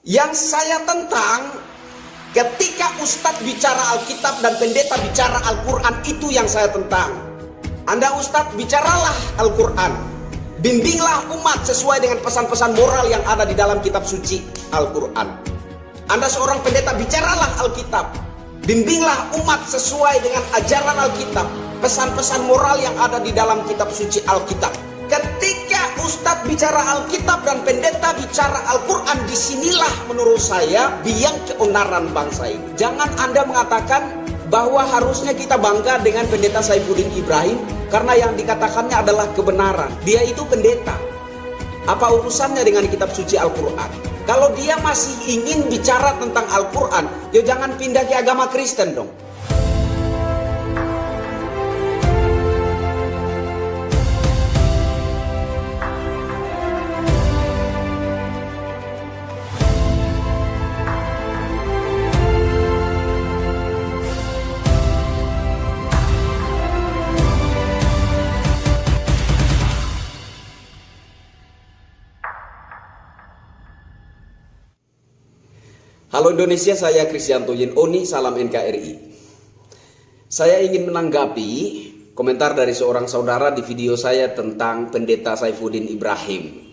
Yang saya tentang, ketika Ustadz bicara Alkitab dan pendeta bicara Al-Quran, itu yang saya tentang. Anda Ustadz, bicaralah Al-Quran, bimbinglah umat sesuai dengan pesan-pesan moral yang ada di dalam kitab suci Al-Quran. Anda seorang pendeta, bicaralah Alkitab, bimbinglah umat sesuai dengan ajaran Alkitab, pesan-pesan moral yang ada di dalam kitab suci Alkitab. Ketika Ustadz bicara Alkitab dan pendeta bicara Al-Quran, disinilah menurut saya biang keonaran bangsa ini. Jangan Anda mengatakan bahwa harusnya kita bangga dengan pendeta Saifuddin Ibrahim karena yang dikatakannya adalah kebenaran. Dia itu pendeta. Apa urusannya dengan kitab suci Al-Quran? Kalau dia masih ingin bicara tentang Al-Quran, ya jangan pindah ke agama Kristen dong. Halo Indonesia, saya Kristianto Yenoni, salam NKRI. Saya ingin menanggapi komentar dari seorang saudara di video saya tentang pendeta Saifuddin Ibrahim.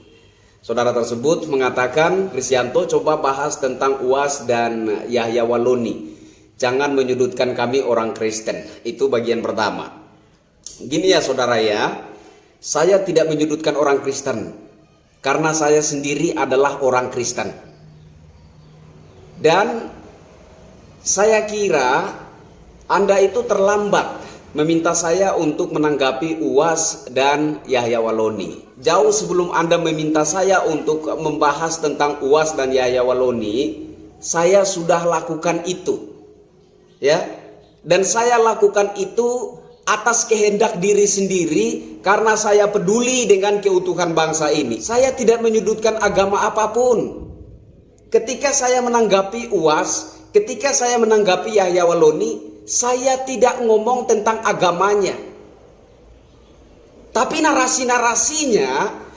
Saudara tersebut mengatakan, Kristianto coba bahas tentang UAS dan Yahya Waloni. Jangan menyudutkan kami orang Kristen. Itu bagian pertama. Gini ya saudara ya, saya tidak menyudutkan orang Kristen karena saya sendiri adalah orang Kristen. Dan saya kira Anda itu terlambat meminta saya untuk menanggapi UAS dan Yahya Waloni. Jauh sebelum Anda meminta saya untuk membahas tentang UAS dan Yahya Waloni, saya sudah lakukan itu. Ya. Dan saya lakukan itu atas kehendak diri sendiri karena saya peduli dengan keutuhan bangsa ini. Saya tidak menyudutkan agama apapun. Ketika saya menanggapi UAS, ketika saya menanggapi Yahya Waloni, saya tidak ngomong tentang agamanya. Tapi narasi-narasinya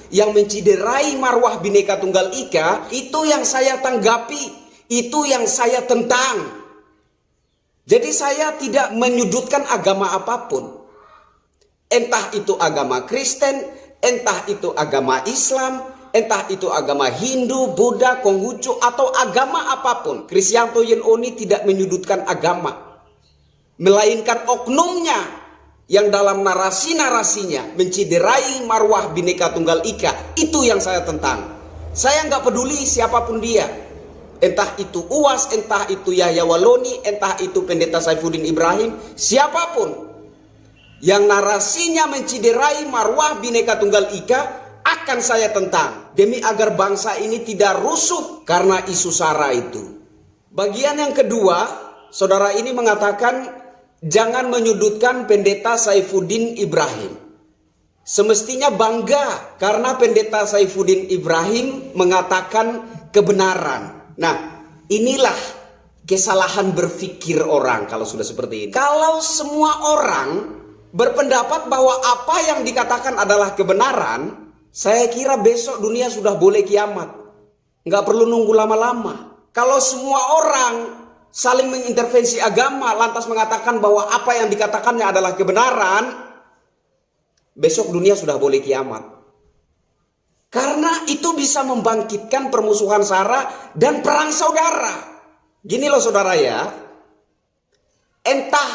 yang menciderai marwah Bhinneka Tunggal Ika, itu yang saya tanggapi, itu yang saya tentang. Jadi saya tidak menyudutkan agama apapun. Entah itu agama Kristen, entah itu agama Islam, entah itu agama Hindu, Buddha, Konghucu, atau agama apapun. Kristianto Yenoni tidak menyudutkan agama, melainkan oknumnya yang dalam narasi-narasinya menciderai marwah Bhinneka Tunggal Ika. Itu yang saya tentang. Saya nggak peduli siapapun dia. Entah itu UAS, entah itu Yahya Waloni, entah itu pendeta Saifuddin Ibrahim, siapapun yang narasinya menciderai marwah Bhinneka Tunggal Ika, akan saya tentang, demi agar bangsa ini tidak rusuh karena isu SARA itu. Bagian yang kedua, saudara ini mengatakan jangan menyudutkan pendeta Saifuddin Ibrahim. Semestinya bangga karena pendeta Saifuddin Ibrahim mengatakan kebenaran. Nah, inilah kesalahan berpikir orang kalau sudah seperti ini. Kalau semua orang berpendapat bahwa apa yang dikatakan adalah kebenaran, saya kira besok dunia sudah boleh kiamat. Nggak perlu nunggu lama-lama. Kalau semua orang saling mengintervensi agama lantas mengatakan bahwa apa yang dikatakannya adalah kebenaran, besok dunia sudah boleh kiamat. Karena itu bisa membangkitkan permusuhan SARA dan perang saudara. Gini loh saudara ya, entah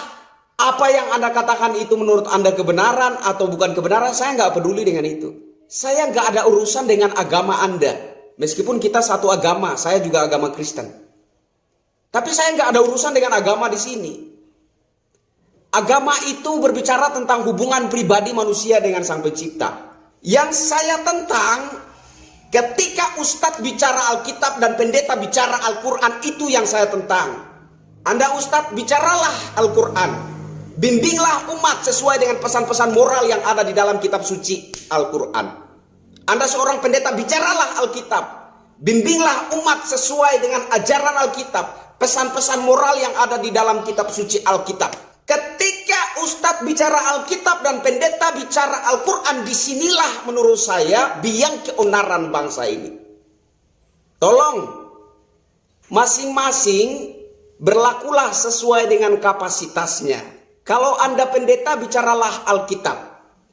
apa yang Anda katakan itu menurut Anda kebenaran atau bukan kebenaran, saya nggak peduli dengan itu. Saya nggak ada urusan dengan agama Anda. Meskipun kita satu agama, saya juga agama Kristen. Tapi saya nggak ada urusan dengan agama di sini. Agama itu berbicara tentang hubungan pribadi manusia dengan Sang Pencipta. Yang saya tentang, ketika Ustadz bicara Alkitab dan pendeta bicara Al-Quran, itu yang saya tentang. Anda Ustadz, bicaralah Al-Quran, bimbinglah umat sesuai dengan pesan-pesan moral yang ada di dalam kitab suci Al-Quran. Anda seorang pendeta, bicaralah Alkitab, bimbinglah umat sesuai dengan ajaran Alkitab, pesan-pesan moral yang ada di dalam kitab suci Alkitab. Ketika Ustadz bicara Alkitab dan pendeta bicara Al-Quran, disinilah menurut saya biang keonaran bangsa ini. Tolong Masing-masing berlakulah sesuai dengan kapasitasnya. Kalau Anda pendeta, bicaralah Alkitab.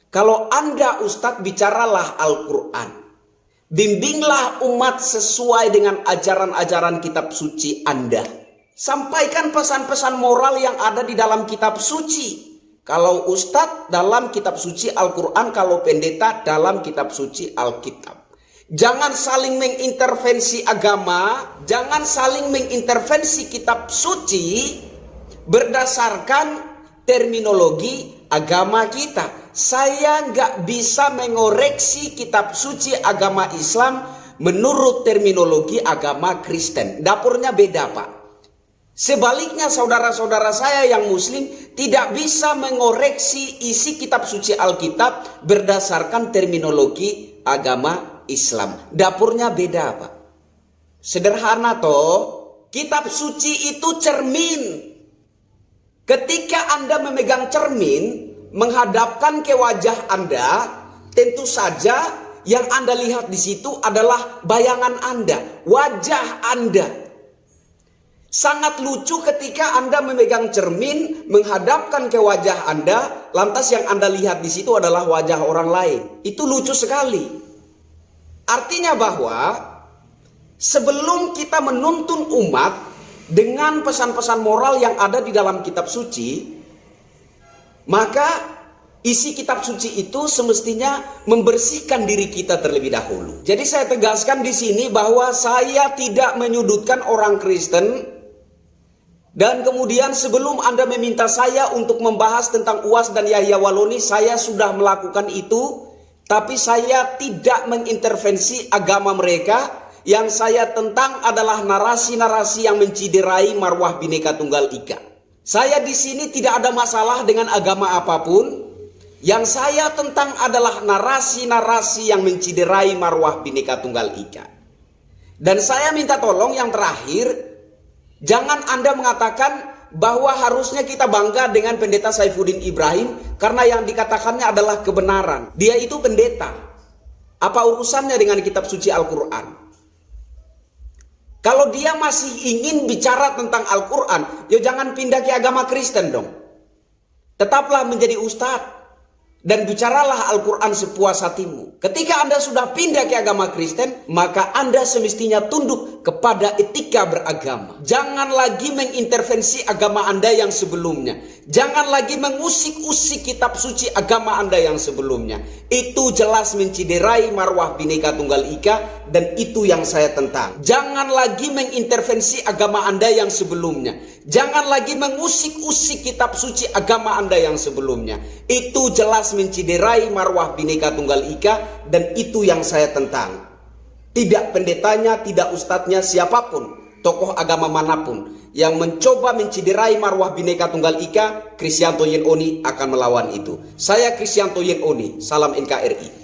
Kalau Anda ustadz, bicaralah Al-Quran. Bimbinglah umat sesuai dengan ajaran-ajaran kitab suci Anda. Sampaikan pesan-pesan moral yang ada di dalam kitab suci. Kalau ustadz dalam kitab suci Al-Quran, kalau pendeta dalam kitab suci Alkitab. Jangan saling mengintervensi agama, jangan saling mengintervensi kitab suci berdasarkan terminologi agama kita. Saya nggak bisa mengoreksi kitab suci agama Islam menurut terminologi agama Kristen. Dapurnya beda, Pak. Sebaliknya saudara-saudara saya yang muslim tidak bisa mengoreksi isi kitab suci Alkitab berdasarkan terminologi agama Islam. Dapurnya beda, Pak. Sederhana toh, kitab suci itu cermin. Ketika Anda memegang cermin, menghadapkan ke wajah Anda, tentu saja yang Anda lihat di situ adalah bayangan Anda, wajah Anda. Sangat lucu ketika Anda memegang cermin, menghadapkan ke wajah Anda, lantas yang Anda lihat di situ adalah wajah orang lain. Itu lucu sekali. Artinya bahwa sebelum kita menuntun umat dengan pesan-pesan moral yang ada di dalam kitab suci, maka isi kitab suci itu semestinya membersihkan diri kita terlebih dahulu. Jadi saya tegaskan di sini bahwa saya tidak menyudutkan orang Kristen. Dan kemudian sebelum Anda meminta saya untuk membahas tentang UAS dan Yahya Waloni, saya sudah melakukan itu. Tapi saya tidak mengintervensi agama mereka. Yang saya tentang adalah narasi-narasi yang menciderai marwah Bhinneka Tunggal Ika. Saya di sini tidak ada masalah dengan agama apapun. Yang saya tentang adalah narasi-narasi yang menciderai marwah Bhinneka Tunggal Ika. Dan saya minta tolong yang terakhir, jangan Anda mengatakan bahwa harusnya kita bangga dengan pendeta Saifuddin Ibrahim karena yang dikatakannya adalah kebenaran. Dia itu pendeta. Apa urusannya dengan kitab suci Al-Quran? Kalau dia masih ingin bicara tentang Al-Quran, ya jangan pindah ke agama Kristen dong. Tetaplah menjadi ustadz dan bicaralah Al-Quran sepuas hatimu. Ketika Anda sudah pindah ke agama Kristen, maka Anda semestinya tunduk kepada etika beragama. Jangan lagi mengintervensi agama Anda yang sebelumnya. Jangan lagi mengusik-usik kitab suci agama Anda yang sebelumnya. Itu jelas menciderai marwah Bhinneka Tunggal Ika, dan itu yang saya tentang. Jangan lagi mengintervensi agama Anda yang sebelumnya. Jangan lagi mengusik-usik kitab suci agama Anda yang sebelumnya. Itu jelas menciderai marwah Bhinneka Tunggal Ika, dan itu yang saya tentang. Tidak pendetanya, tidak ustadznya, siapapun, tokoh agama manapun yang mencoba menciderai marwah Bhinneka Tunggal Ika, Kristianto Yen Oni akan melawan itu. Saya Kristianto Yen Oni, salam NKRI.